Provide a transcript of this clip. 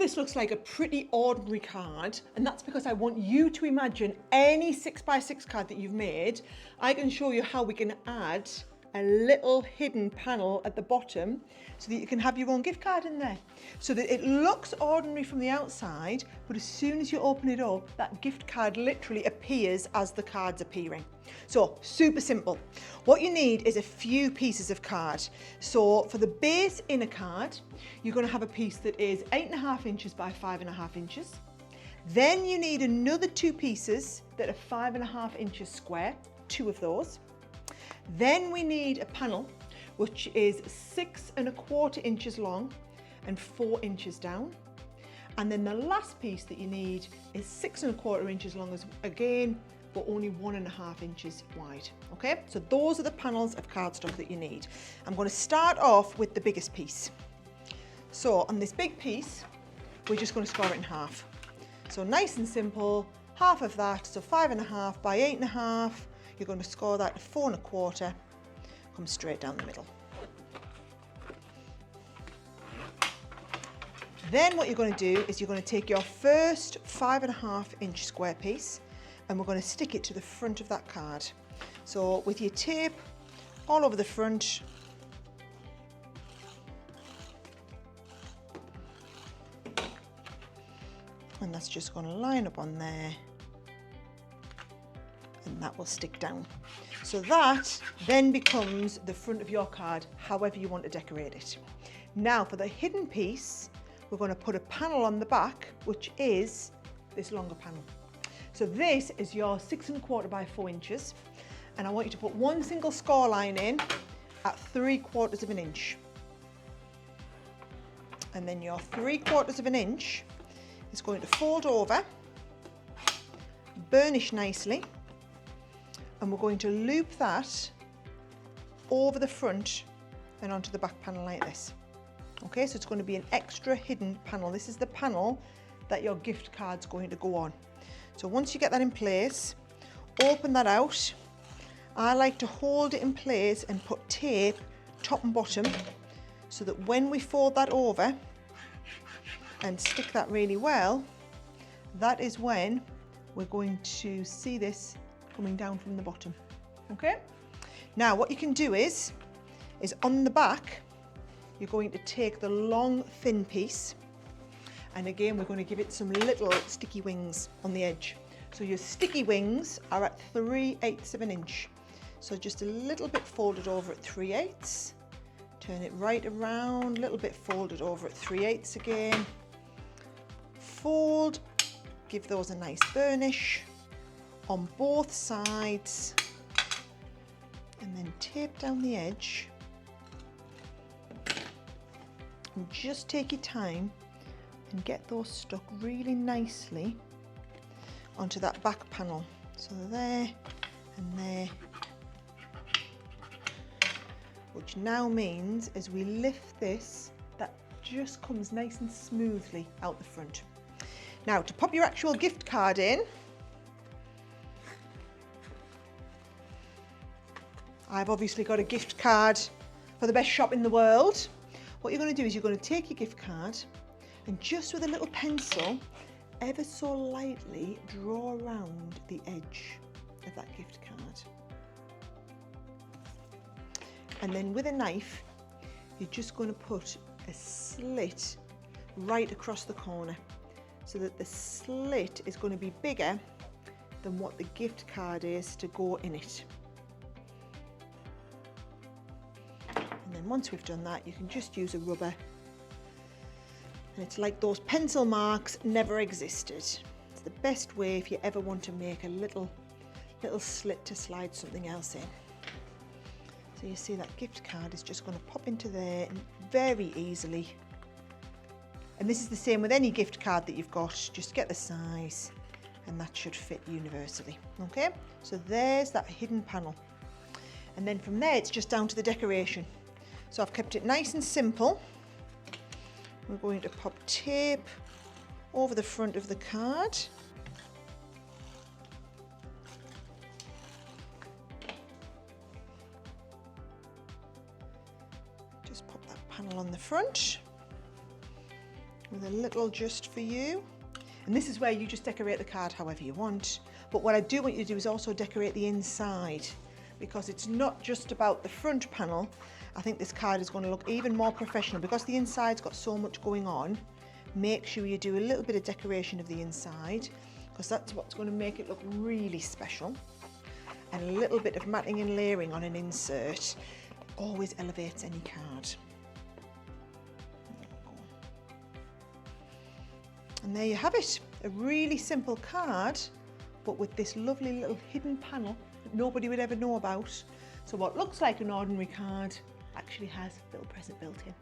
this looks like a pretty ordinary card, and that's because I want you to imagine any 6x6 card that you've made. I can show you how we can add a little hidden panel at the bottom so that you can have your own gift card in there. So that it looks ordinary from the outside, but as soon as you open it up, that gift card literally appears as the card's appearing. So super simple. What you need is a few pieces of card. So for the base inner card, you're going to have a piece that is 8.5 inches by 5.5 inches. Then you need another 2 pieces that are 5.5 inches square, 2 of those. Then we need a panel which is 6.25 inches long and 4 inches down. And then the last piece that you need is 6.25 inches long again, but only 1.5 inches wide. Okay, so those are the panels of cardstock that you need. I'm going to start off with the biggest piece. So on this big piece, we're just going to score it in half. So nice and simple, half of that, so 5.5 by 8.5. You're going to score that to 4.25, come straight down the middle. Then what you're going to do is you're going to take your first 5.5 inch square piece and we're going to stick it to the front of that card. So with your tape all over the front, and that's just going to line up on there, and that will stick down. So that then becomes the front of your card, however you want to decorate it. Now for the hidden piece, we're going to put a panel on the back, which is this longer panel. So this is your 6.25 by 4 inches, and I want you to put one single score line in at 3/4 of an inch. And then your 3/4 of an inch is going to fold over, burnish nicely, and we're going to loop that over the front and onto the back panel like this. Okay, so it's going to be an extra hidden panel. This is the panel that your gift card's going to go on. So once you get that in place, open that out. I like to hold it in place and put tape top and bottom so that when we fold that over and stick that really well, that is when we're going to see this coming down from the bottom. Okay, now what you can do is on the back you're going to take the long thin piece, and again we're going to give it some little sticky wings on the edge. So your sticky wings are at 3/8 of an inch, so just a little bit folded over at 3/8, turn it right around, a little bit folded over at 3/8 again, fold, give those a nice burnish on both sides, and then tape down the edge, and just take your time and get those stuck really nicely onto that back panel. So there and there, which now means as we lift this, that just comes nice and smoothly out the front. Now to pop your actual gift card in, I've obviously got a gift card for the best shop in the world. What you're going to do is you're going to take your gift card and just with a little pencil, ever so lightly draw around the edge of that gift card. And then with a knife, you're just going to put a slit right across the corner so that the slit is going to be bigger than what the gift card is to go in it. And then once we've done that, you can just use a rubber, and it's like those pencil marks never existed. It's the best way if you ever want to make a little slit to slide something else in. So you see that gift card is just going to pop into there very easily. And this is the same with any gift card that you've got, just get the size and that should fit universally. Okay, so there's that hidden panel. And then from there it's just down to the decoration. So I've kept it nice and simple. We're going to pop tape over the front of the card. Just pop that panel on the front. with a little just for you. And this is where you just decorate the card however you want. But what I do want you to do is also decorate the inside, because it's not just about the front panel. I think this card is going to look even more professional because the inside's got so much going on. Make sure you do a little bit of decoration of the inside, because that's what's going to make it look really special. And a little bit of matting and layering on an insert always elevates any card. And there you have it, a really simple card, but with this lovely little hidden panel that nobody would ever know about. So what looks like an ordinary card actually has a little present built in.